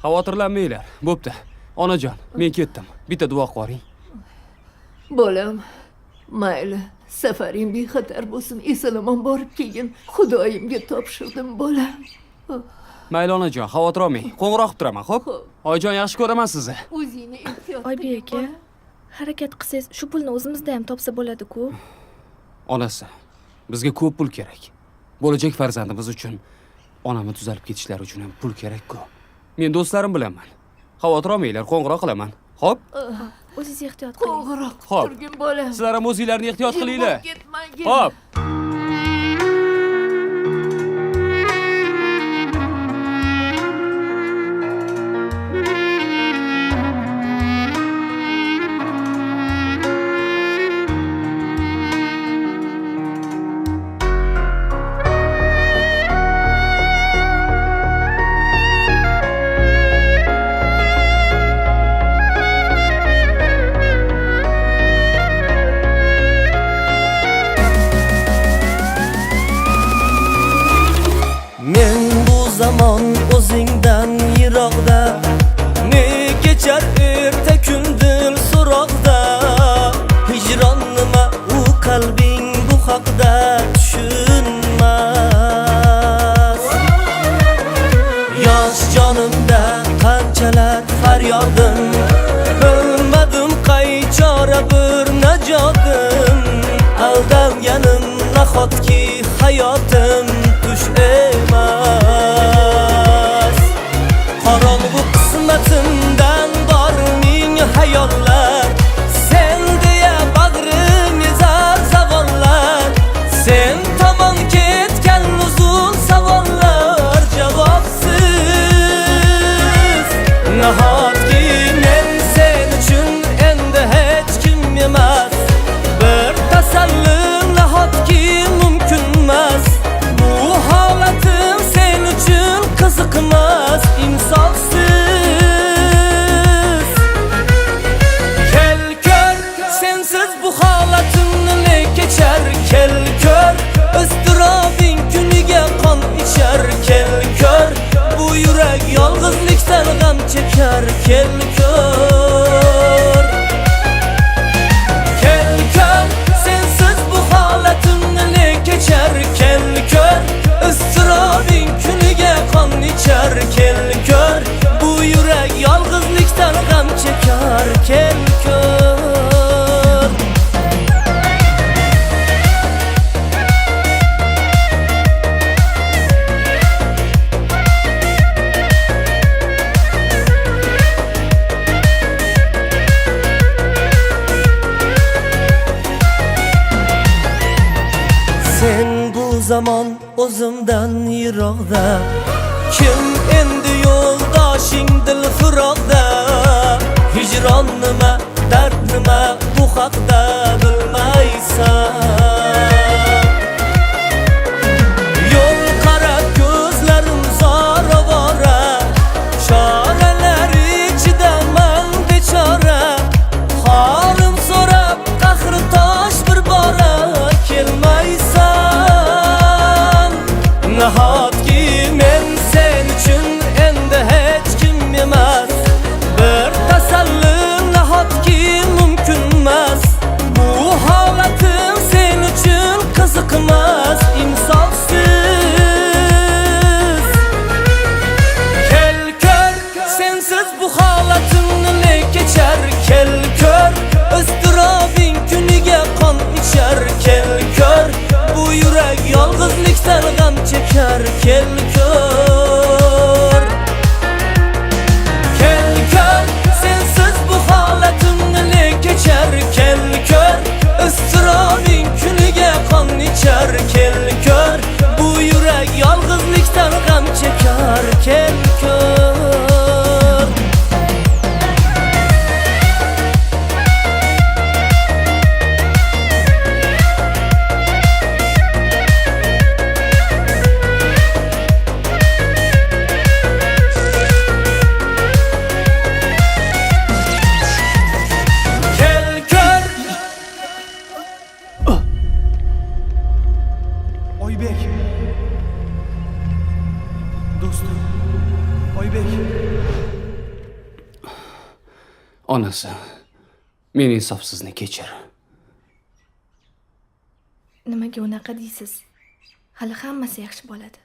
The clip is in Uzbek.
Xavotirlanmanglar. Bo'pti. Onajon, men ketdim. Bitta duo qo'ring. Bolam, mayli, safaring bexatar bo'lsin, eson-omon borib kelgin. Xudoyimga topshirdim, bolam. Mayli onajon, xavotir olmang. Qo'ng'iroq qilib turaman, xo'p? Oyijon, yaxshi ko'raman sizni. O'zingni ehtiyot Oybek aka, harakat qilsangiz shu pulni o'zimizda ham topsa bo'ladi-ku. Onasi, bizga ko'p pul kerak. Bo'lajak farzandimiz uchun, onamni tuzalib ketishlari uchun ham pul kerak-ku. Men do'stlarim bilanman. Xavotir olmanglar, qo'ng'iroq qilaman. Xo'p? O'zingiz ehtiyot qiling. qo'ng'iroq Xo'p. turgin, bolam. Sizlar ham o'zinglarni ehtiyot qilinglar. Ketmagin. Xo'p. Men bu zamon o'zingdan yiroqda, ne kechar erta kundil so'roqda. Hijron nima, u qalbing bu haqda tushunmas. Yosh jonimda qanchalar faryodim, bilmadim qay chora bir najotim. Aldanganim nahotki hayotim tush emas. Qorong'u qismatimdan bor ming hayollar, sen deya bag'rim ezar savollar. Sen tomon ketgan uzun savollar javobsiz. Nahotki men sen uchun endi hech kim emas. Bir tasalli nahotki mumkin emas. Bu holatim sen uchun qiziqmas, insofsiz. Kel ko'r, sensiz bu holatimni ne kechar. Kel ko'r, iztirobing kuniga qon ichar. Kel ko'r, bu yurak yolg'izlikdan g'am chekar. Kel ko'r, kel ko'r, sensiz bu holatimni ne kechar. Kel ko'r, iztirobing kuniga qon ichar. Kel ko'r, bu yurak yolg'izlikdan g'am chekar. Kel ko'r. Sen bu zamon o'zimdan yiroqda, kim endi yo'ldoshing dil firoqda. Hijron nima, dard nima, bu haqda bilmaysan. Yo'l qarab ko'zlarim zor ovora, choralar ichidaman bechora. Holim so'rab qahri tosh bir bora kelmaysan. Nahotki men sen uchun endi hech kim emas. Bir tasalli nahotki mumkin emas. Bu holatim sen uchun qiziqmas, insofsiz. Kel ko'r, sensiz bu holatimni ne kechar. Kel ko'r, iztirobing kuniga qon ichar. Kel ko'r, bu yurak yolg'izlikdan g'am chekar. Kel ko'r, kel ko'r, sensiz bu holatimni ne kechar. Kel ko'r, iztirobing kuniga qon ichar. Kel ko'r, bu yurak yolg'izlikdan g'am chekar. Kel ko'r. Oybek. Do'stim. Oybek. Onasi, men insofsizni kechir. Nimaga unaqa deysiz? Hali hammasi yaxshi bo'ladi.